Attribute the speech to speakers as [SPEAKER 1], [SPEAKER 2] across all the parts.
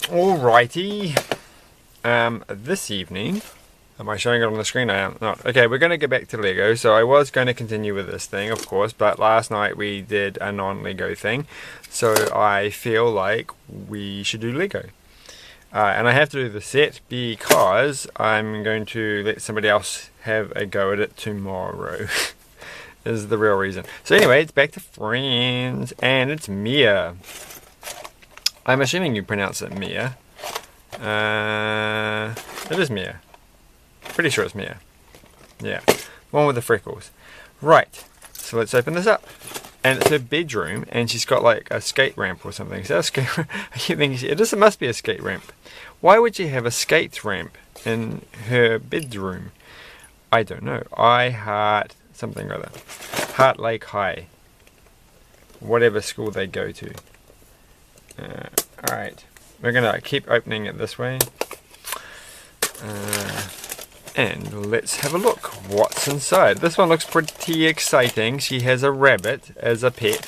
[SPEAKER 1] Alrighty. This evening, am I showing it on the screen? I am not. Okay, we're going to get back to Lego. So I was going to continue with this thing, of course, but last night we did a non-Lego thing. So I feel like we should do Lego. And I have to do the set because I'm going to let somebody else have a go at it tomorrow. Is the real reason. So anyway, it's back to friends, and it's Mia. I'm assuming you pronounce it Mia. It is Mia. Pretty sure it's Mia. Yeah, one with the freckles. Right, so let's open this up. And it's her bedroom, and she's got like a skate ramp or something. Is that a skate ramp? I keep thinking it must be a skate ramp. Why would she have a skate ramp in her bedroom? I don't know. I heart something or other. Heart Lake High. Whatever school they go to. Alright. We're going to keep opening it this way. And let's have a look. What's inside? This one looks pretty exciting. She has a rabbit as a pet.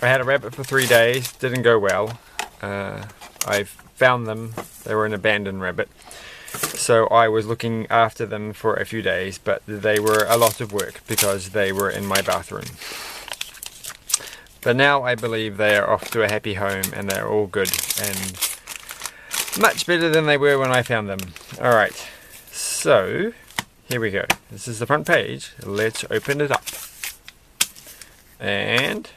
[SPEAKER 1] I had a rabbit for 3 days. Didn't go well. I found them. They were an abandoned rabbit. So I was looking after them for a few days, but they were a lot of work because they were in my bathroom. But now I believe they are off to a happy home and they're all good and much better than they were when I found them. Alright, so here we go. This is the front page. Let's open it up. And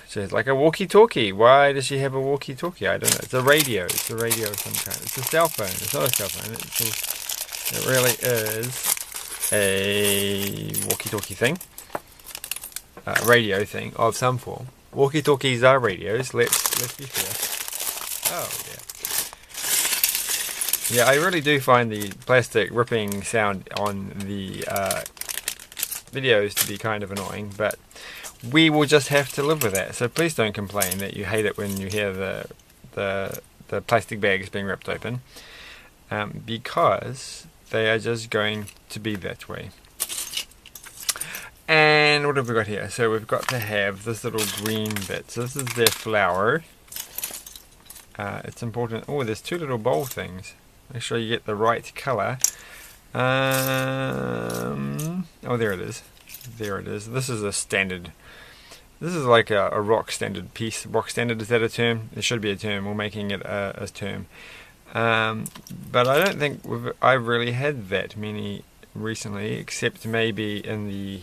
[SPEAKER 1] she has like a walkie-talkie. Why does she have a walkie-talkie? I don't know. It's a radio. It's a radio of some kind. It's a cell phone. It's not a cell phone. It really is a walkie-talkie thing. Radio thing of some form. Walkie-talkies are radios. Let's be fair. Oh yeah. Yeah, I really do find the plastic ripping sound on the videos to be kind of annoying, but we will just have to live with that. So please don't complain that you hate it when you hear the plastic bags being ripped open, because they are just going to be that way. And what have we got here? So we've got to have this little green bit. So this is their flower. It's important. Oh, there's two little bowl things. Make sure you get the right colour. Oh, there it is. There it is. This is a standard. This is like a rock standard piece. Rock standard, is that a term? It should be a term. We're making it a term. But I don't think I've really had that many recently, except maybe in the...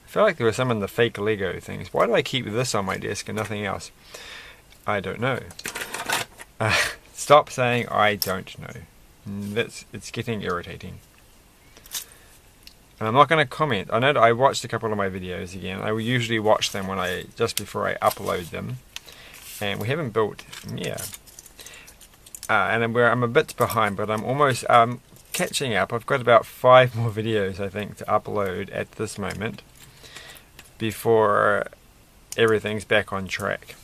[SPEAKER 1] I feel like there were some in the fake Lego things. Why do I keep this on my desk and nothing else? I don't know. Stop saying I don't know. It's getting irritating. And I'm not going to comment. I know that I watched a couple of my videos again. I will usually watch them just before I upload them. And we haven't built... Yeah. And I'm a bit behind, but I'm almost catching up. I've got about 5 more videos, I think, to upload at this moment before everything's back on track.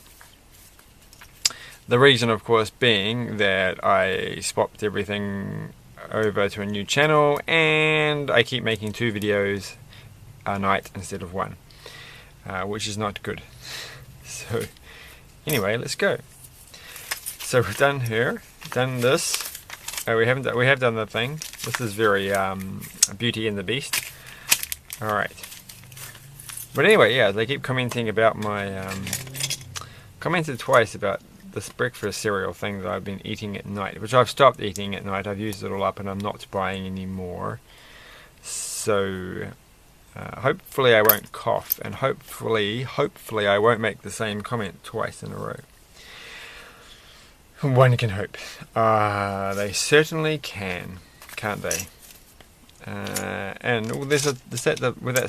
[SPEAKER 1] The reason, of course, being that I swapped everything over to a new channel and I keep making 2 videos a night instead of 1, which is not good. So anyway, let's go. So we've done here, done this. We have done the thing. This is very Beauty and the Beast. All right. But anyway, yeah, they keep commenting about my commented twice about this breakfast cereal thing that I've been eating at night, which I've stopped eating at night. I've used it all up and I'm not buying any more. So hopefully I won't cough, and hopefully I won't make the same comment twice in a row. One can hope. They certainly can, can't they? And that's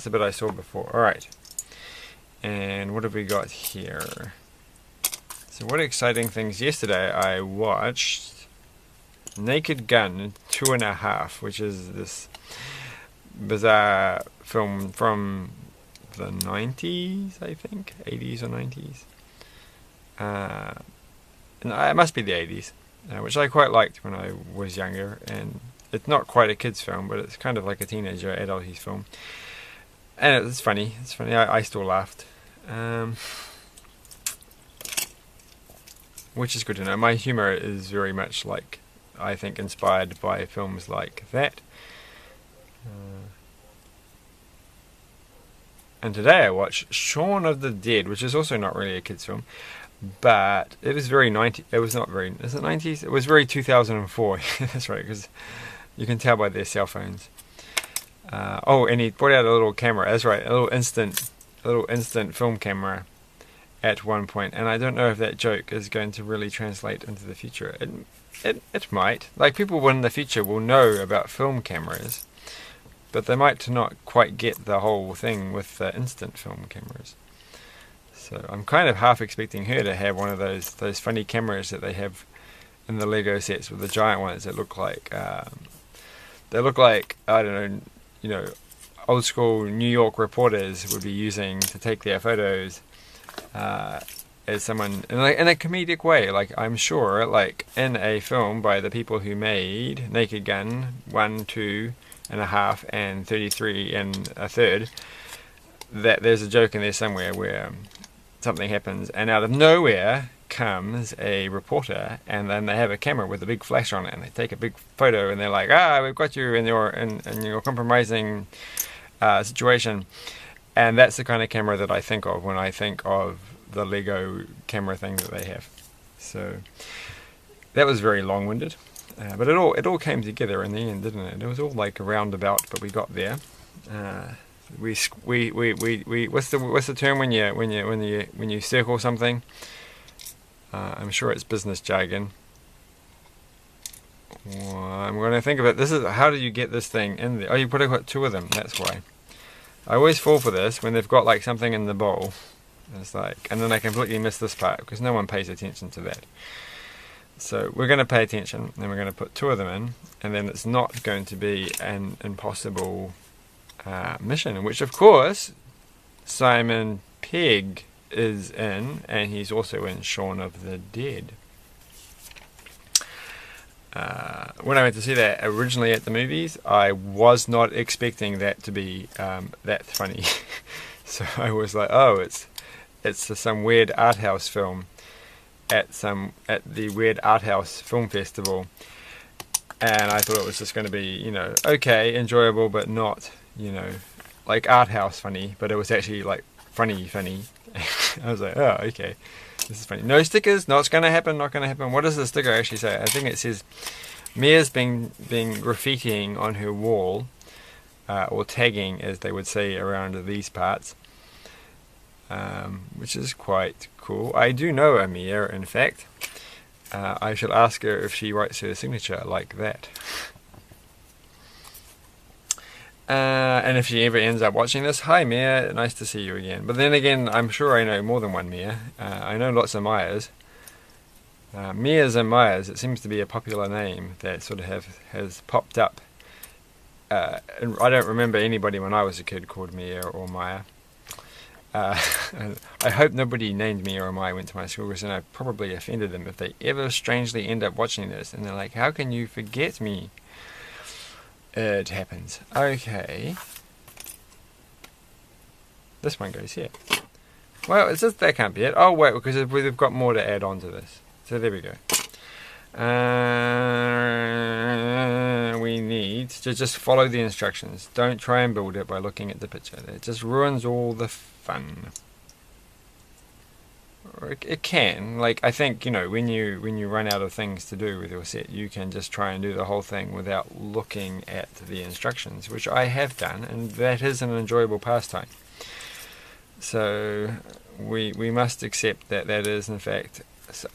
[SPEAKER 1] the bit I saw before. Alright. And what have we got here? So what exciting things. Yesterday I watched Naked Gun 2.5, which is this bizarre film from the 90s, I think. 80s or 90s. It must be the 80s, which I quite liked when I was younger, and it's not quite a kid's film, but it's kind of like a teenager, adult-y film. And it's funny, I still laughed. which is good to know. My humour is very much like, I think, inspired by films like that. And today I watched Shaun of the Dead, which is also not really a kids' film, but it is very 90. It was not very. Is it 90s? It was very 2004. That's right, because you can tell by their cell phones. Oh, and he brought out a little camera. That's right, a little instant film camera at one point. And I don't know if that joke is going to really translate into the future. It might. Like, people in the future will know about film cameras, but they might not quite get the whole thing with the instant film cameras. So I'm kind of half expecting her to have one of those funny cameras that they have in the Lego sets, with the giant ones that look like I don't know, old school New York reporters would be using to take their photos as someone in a comedic way. Like, I'm sure, like in a film by the people who made Naked Gun 1, 2 and a half and 33 and a third, that there's a joke in there somewhere where something happens and out of nowhere comes a reporter, and then they have a camera with a big flash on it, and they take a big photo, and they're like, we've got you in your compromising situation. And that's the kind of camera that I think of when I think of the Lego camera thing that they have. So that was very long-winded, but it all came together in the end, didn't it? It was all like a roundabout, but we got there. We what's the term when you circle something? I'm sure it's business jargon. Well, I'm going to think of it. This is, how do you get this thing in there? Oh, you put two of them. That's why. I always fall for this when they've got like something in the bowl. It's like, and then I completely miss this part because no one pays attention to that. So we're going to pay attention, and we're going to put two of them in, and then it's not going to be an impossible mission, in which, of course, Simon Pegg is in, and he's also in Shaun of the Dead. When I went to see that originally at the movies, I was not expecting that to be that funny. So I was like, oh, it's some weird art house film at the weird art house film festival, and I thought it was just going to be, okay, enjoyable, but not, like art house funny, but it was actually like funny. I was like, oh, okay, this is funny. No stickers, no, it's going to happen, not going to happen. What does the sticker actually say? I think it says Mia's been graffitiing on her wall, or tagging, as they would say around these parts, which is quite cool. I do know a Mia, in fact. I should ask her if she writes her signature like that. And if she ever ends up watching this, hi Mia, nice to see you again. But then again, I'm sure I know more than one Mia. I know lots of Myers. Mias and Myers, it seems to be a popular name that sort of has popped up. And I don't remember anybody when I was a kid called Mia or Maya. I hope nobody named Mia or Maya went to my school, because then I probably offended them if they ever strangely end up watching this and they're like, how can you forget me? It happens. Okay. This one goes here. Well, it's just, that can't be it. Oh wait, because we've got more to add on to this. So there we go. We need to just follow the instructions. Don't try and build it by looking at the picture. It just ruins all the fun. Or it can. Like, I think, when you run out of things to do with your set, you can just try and do the whole thing without looking at the instructions, which I have done, and that is an enjoyable pastime. So we must accept that is in fact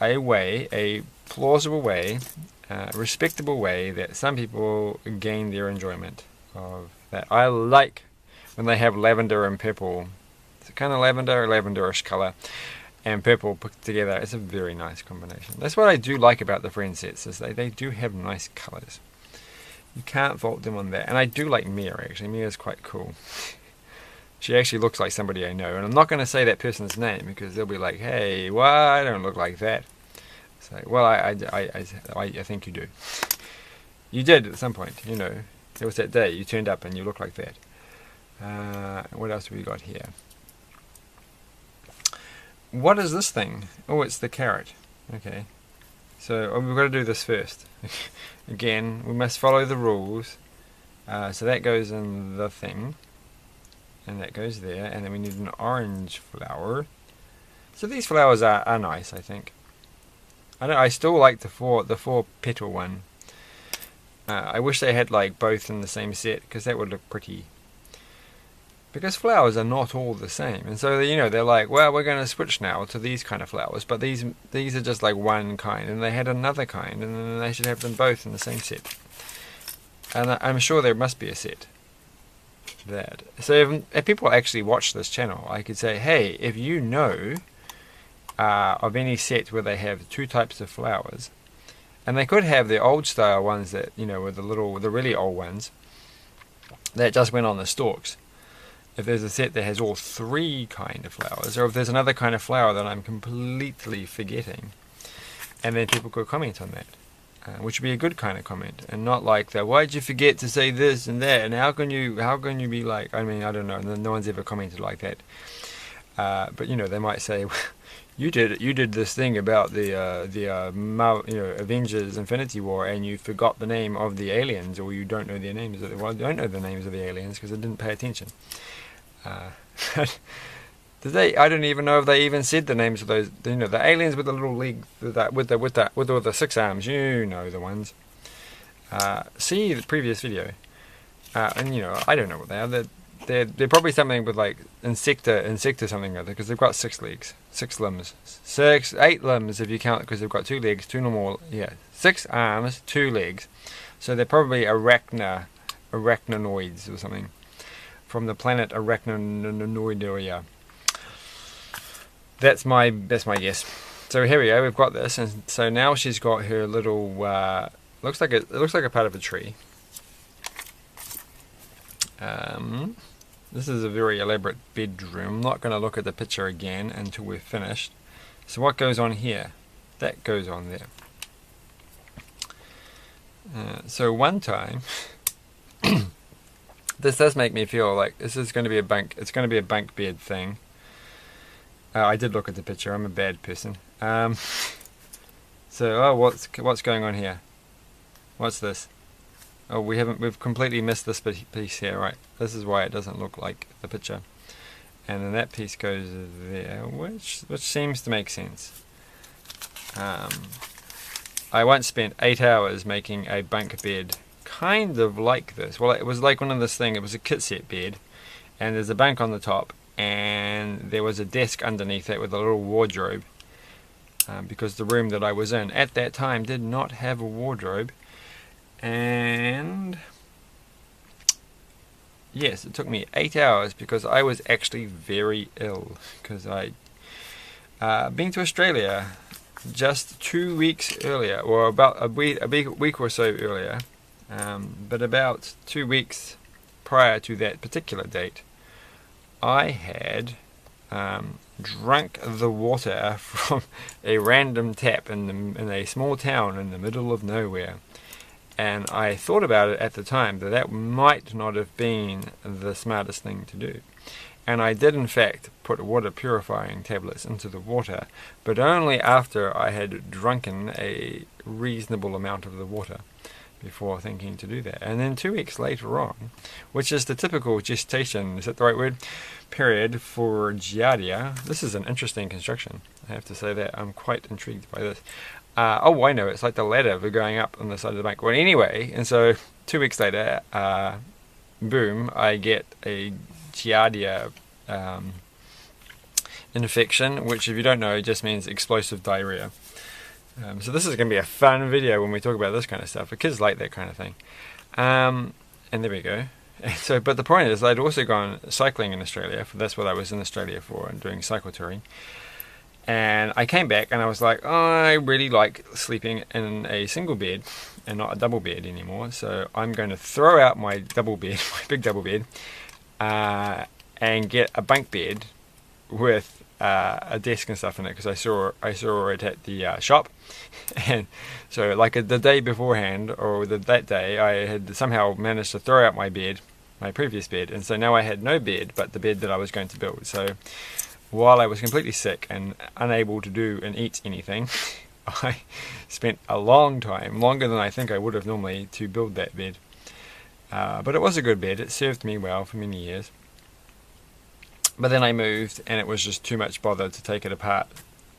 [SPEAKER 1] a plausible way, respectable way that some people gain their enjoyment of that. I like when they have lavender and purple. It's a kind of lavenderish colour, and purple put together. It's a very nice combination. That's what I do like about the Friend sets, is they do have nice colours. You can't fault them on that. And I do like Mia, actually. Mia's quite cool. She actually looks like somebody I know. And I'm not going to say that person's name, because they'll be like, hey, well, I don't look like that. So, well, I think you do. You did at some point, There was that day you turned up and you look like that. What else have we got here? What is this thing? Oh, it's the carrot. Okay. So we've got to do this first. Again, we must follow the rules. So that goes in the thing. And that goes there. And then we need an orange flower. So these flowers are nice, I think. I still like the four petal one. I wish they had like both in the same set, because that would look pretty. Because flowers are not all the same, and so they're like, well, we're going to switch now to these kind of flowers, but these are just like one kind, and they had another kind, and then they should have them both in the same set. And I'm sure there must be a set. So if people actually watch this channel, I could say, hey, if you know of any set where they have two types of flowers, and they could have the old style ones that with the really old ones that just went on the stalks. If there's a set that has all three kind of flowers, or if there's another kind of flower that I'm completely forgetting, and then people could comment on that, which would be a good kind of comment, and not like that. Why'd you forget to say this and that? And how can you be like? I mean, I don't know. No one's ever commented like that. But they might say, you did this thing about the Avengers Infinity War, and you forgot the name of the aliens, or you don't know their names. Well, I don't know the names of the aliens because I didn't pay attention. Did they? I don't even know if they even said the names of those. The aliens with the little leg, with all the 6 arms. You know the ones. See the previous video, and I don't know what they are. They're probably something with like insecta something or other, because they've got 6 legs, 6 limbs, 8 limbs if you count, because they've got 2 legs, 2 normal, 6 arms, 2 legs. So they're probably arachnoids or something, from the planet Arachnoidoria. That's my guess. So here we go. We've got this, and so now she's got her little. Looks like a part of a tree. This is a very elaborate bedroom. I'm not going to look at the picture again until we're finished. So what goes on here? That goes on there. So one time, this does make me feel like this is going to be a bunk. It's going to be a bunk bed thing. I did look at the picture. I'm a bad person. What's going on here? What's this? Oh, we've completely missed this piece here, right? This is why it doesn't look like the picture. And then that piece goes there, which seems to make sense. I once spent 8 hours making a bunk bed kind of like this. Well, it was like one of this thing. It was a kit set bed, and there's a bunk on the top, and there was a desk underneath it with a little wardrobe, because the room that I was in at that time did not have a wardrobe. And yes, it took me 8 hours because I was actually very ill, because I'd been to Australia just 2 weeks earlier, or about a week or so earlier, but about 2 weeks prior to that particular date, I had drunk the water from a random tap in a small town in the middle of nowhere. And I thought about it at the time that might not have been the smartest thing to do. And I did in fact put water purifying tablets into the water, but only after I had drunken a reasonable amount of the water before thinking to do that. And then 2 weeks later on, which is the typical gestation, is that the right word, period for Giardia. This is an interesting construction, I have to say that. I'm quite intrigued by this. Oh, I know, it's like the ladder for going up on the side of the bank. Well, anyway, and so 2 weeks later, boom, I get a Giardia infection, which if you don't know, just means explosive diarrhea. So this is going to be a fun video when we talk about this kind of stuff. The kids like that kind of thing. And there we go. So, but the point is, I'd also gone cycling in Australia. That's what I was in Australia for, and doing cycle touring. And I came back and I was like, oh, I really like sleeping in a single bed and not a double bed anymore. So I'm going to throw out my double bed, my big double bed, and get a bunk bed with a desk and stuff in it, because I saw it at the shop. And so like the day beforehand, or that day, I had somehow managed to throw out my bed, my previous bed, and so now I had no bed but the bed that I was going to build. So while I was completely sick and unable to do and eat anything, I spent a long time, longer than I think I would have normally, to build that bed. But it was a good bed. It served me well for many years. But then I moved, and it was just too much bother to take it apart,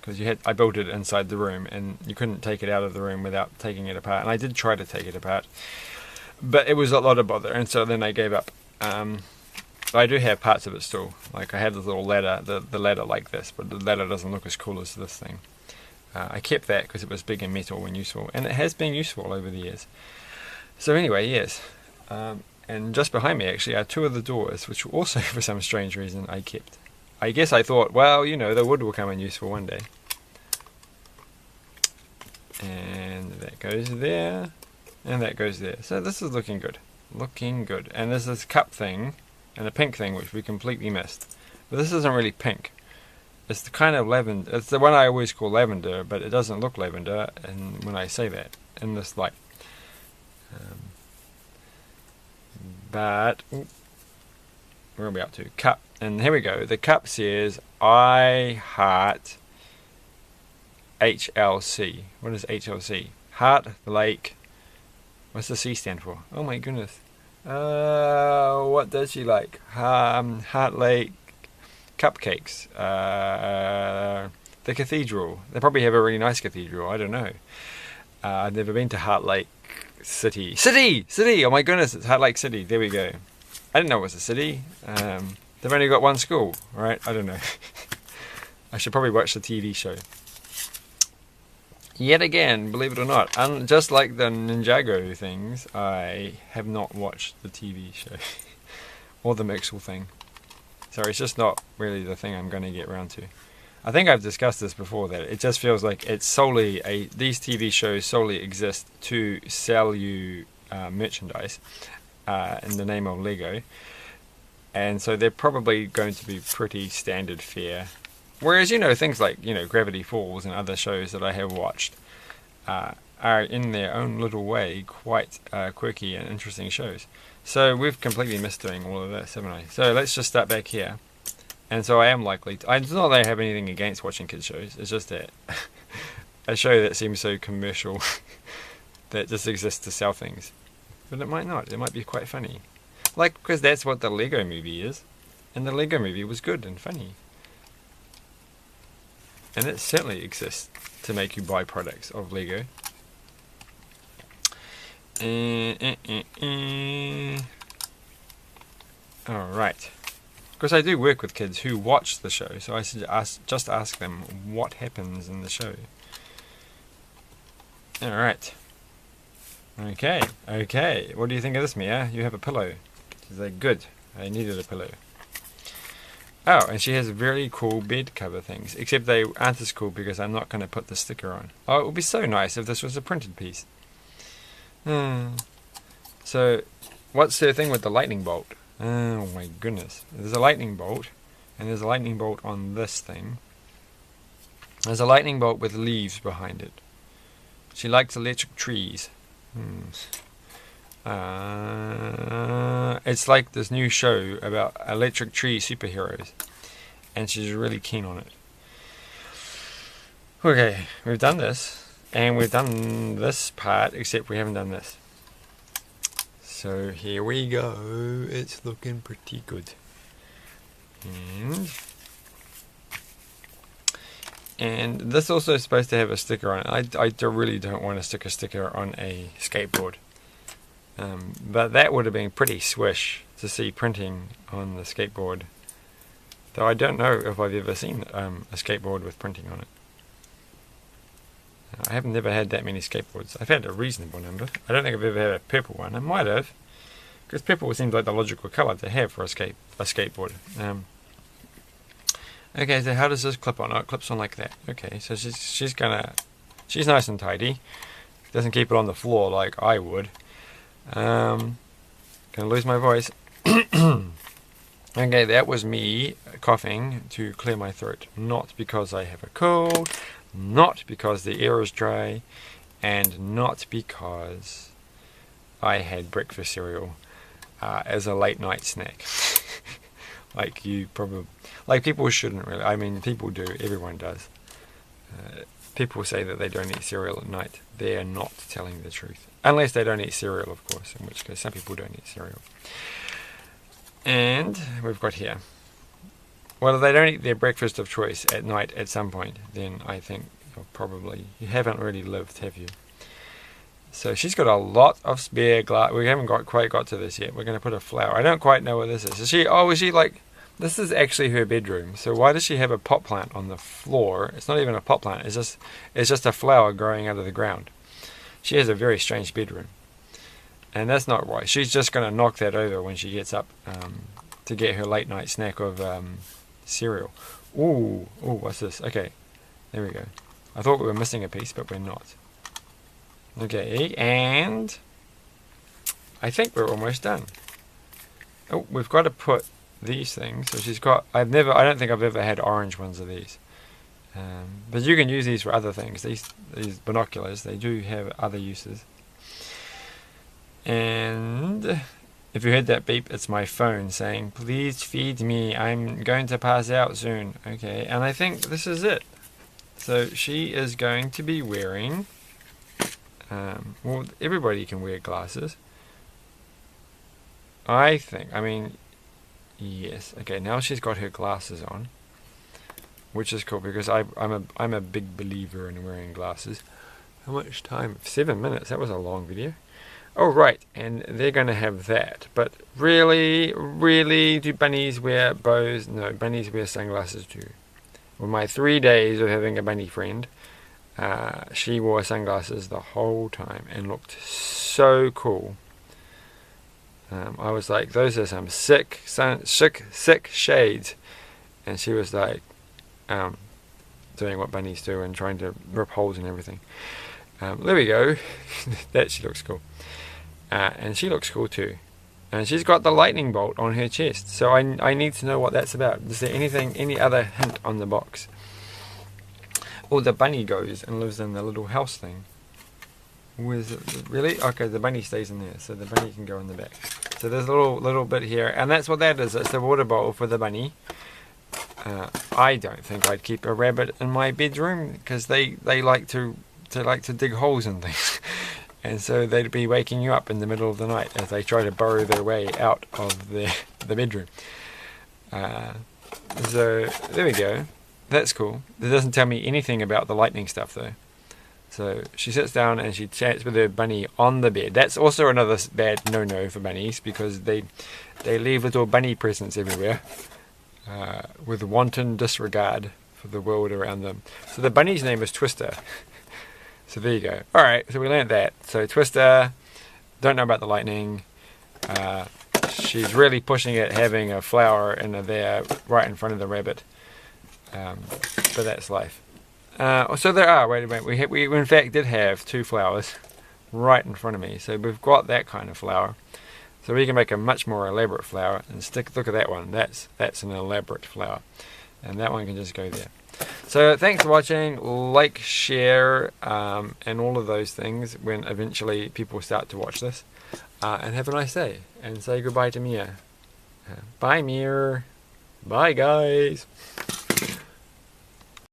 [SPEAKER 1] because I built it inside the room, and you couldn't take it out of the room without taking it apart. And I did try to take it apart, but it was a lot of bother, and so then I gave up. I do have parts of it still. Like I have this little ladder, the ladder like this, but the ladder doesn't look as cool as this thing. I kept that because it was big and metal and useful, and it has been useful over the years. So anyway, yes. And just behind me actually are two of the doors, which also for some strange reason I kept. I guess I thought, well, you know, the wood will come in useful one day. And that goes there, and that goes there. So this is looking good. Looking good. And there's this cup thing, and a pink thing, which we completely missed. But this isn't really pink. It's the kind of lavender. It's the one I always call lavender, but it doesn't look lavender, and when I say that, in this light. But where are we up to? Cup. And here we go. The cup says, I heart HLC. What is HLC? Heart Lake. What's the C stand for? Oh my goodness. What does she like? Heart Lake cupcakes. The cathedral. They probably have a really nice cathedral. I don't know. I've never been to Heart Lake City. City! Oh my goodness, it's Heart Lake City. There we go. I didn't know it was a city. They've only got one school, right? I don't know. I should probably watch the TV show. Yet again, believe it or not, just like the Ninjago things, I have not watched the TV show. Or the Mixel thing. So it's just not really the thing I'm going to get around to. I think I've discussed this before, that it just feels like it's solely these TV shows solely exist to sell you merchandise in the name of Lego, and so they're probably going to be pretty standard fare. Whereas, you know, things like, you know, Gravity Falls and other shows that I have watched are in their own little way quite quirky and interesting shows. So we've completely missed doing all of this, haven't I? So let's just start back here. And so I am likely to, it's not that I have anything against watching kids shows, it's just that a show that seems so commercial that just exists to sell things. But it might not, it might be quite funny. Like, because that's what the Lego movie is, and the Lego movie was good and funny. And it certainly exists to make you buy products of Lego. Alright. Because I do work with kids who watch the show, so I should just ask them what happens in the show. Alright. Okay. What do you think of this, Mia? You have a pillow. She's like, good. I needed a pillow. Oh, and she has very cool bed cover things, except they aren't as cool because I'm not going to put the sticker on. Oh, it would be so nice if this was a printed piece. So, what's the thing with the lightning bolt? Oh my goodness. There's a lightning bolt, and there's a lightning bolt on this thing. There's a lightning bolt with leaves behind it. She likes electric trees. It's like this new show about electric tree superheroes, and she's really keen on it. Okay, we've done this, and we've done this part, except we haven't done this. So here we go. It's looking pretty good. And this also is supposed to have a sticker on it. I really don't want to stick a sticker on a skateboard. But that would have been pretty swish to see printing on the skateboard. Though I don't know if I've ever seen a skateboard with printing on it. I have never had that many skateboards. I've had a reasonable number. I don't think I've ever had a purple one. I might have, because purple seems like the logical colour to have for a skateboard. Okay, so how does this clip on? Oh, it clips on like that. Okay, so she's nice and tidy. Doesn't keep it on the floor like I would. Gonna lose my voice. Okay, that was me coughing to clear my throat. Not because I have a cold, not because the air is dry, and not because I had breakfast cereal as a late night snack. Like people shouldn't really. I mean, people do. Everyone does. people say that they don't eat cereal at night. They're not telling the truth. Unless they don't eat cereal, of course, in which case some people don't eat cereal. And we've got here. Well, if they don't eat their breakfast of choice at night at some point, then I think you haven't really lived, have you? So she's got a lot of spare glass. We haven't quite got to this yet. We're going to put a flower. I don't quite know what this is. Is she like... This is actually her bedroom. So why does she have a pot plant on the floor? It's not even a pot plant. It's just a flower growing out of the ground. She has a very strange bedroom. And that's not why. She's just going to knock that over when she gets up to get her late night snack of cereal. Ooh, what's this? Okay, there we go. I thought we were missing a piece, but we're not. Okay, and I think we're almost done. Oh, we've got to put these things. So she's got. I don't think I've ever had orange ones of these. But you can use these for other things. These binoculars, they do have other uses. And if you heard that beep, it's my phone saying, "Please feed me. I'm going to pass out soon." Okay, and I think this is it. So she is going to be wearing. Well, everybody can wear glasses. I mean, yes. Okay, now she's got her glasses on, which is cool because I'm a big believer in wearing glasses. How much time? 7 minutes. That was a long video. Oh, right, and they're going to have that. But really, do bunnies wear bows? No, bunnies wear sunglasses too. Well, my 3 days of having a bunny friend, she wore sunglasses the whole time and looked so cool. I was like, those are some sick shades. And she was like, doing what bunnies do and trying to rip holes and everything. There we go. She looks cool. And she looks cool too. And she's got the lightning bolt on her chest. So I need to know what that's about. Is there any other hint on the box? Oh, the bunny goes and lives in the little house thing. Was it really? Okay, the bunny stays in there, so the bunny can go in the back. So there's a little bit here, and that's what that is. It's a water bottle for the bunny. I don't think I'd keep a rabbit in my bedroom because they like to dig holes and things, and so they'd be waking you up in the middle of the night as they try to burrow their way out of the bedroom. So there we go. That's cool. It doesn't tell me anything about the lightning stuff though. So she sits down and she chats with her bunny on the bed. That's also another bad no-no for bunnies because they leave little bunny presents everywhere with wanton disregard for the world around them. So the bunny's name is Twister. So there you go. Alright, so we learned that. So Twister, don't know about the lightning. She's really pushing at having a flower in there right in front of the rabbit. But that's life. So there are, wait a minute, we in fact did have 2 flowers right in front of me. So we've got that kind of flower. So we can make a much more elaborate flower and look at that one. That's an elaborate flower. And that one can just go there. So thanks for watching. Like, share, and all of those things when eventually people start to watch this. And have a nice day. And say goodbye to Mia. Bye, Mir. Bye, guys.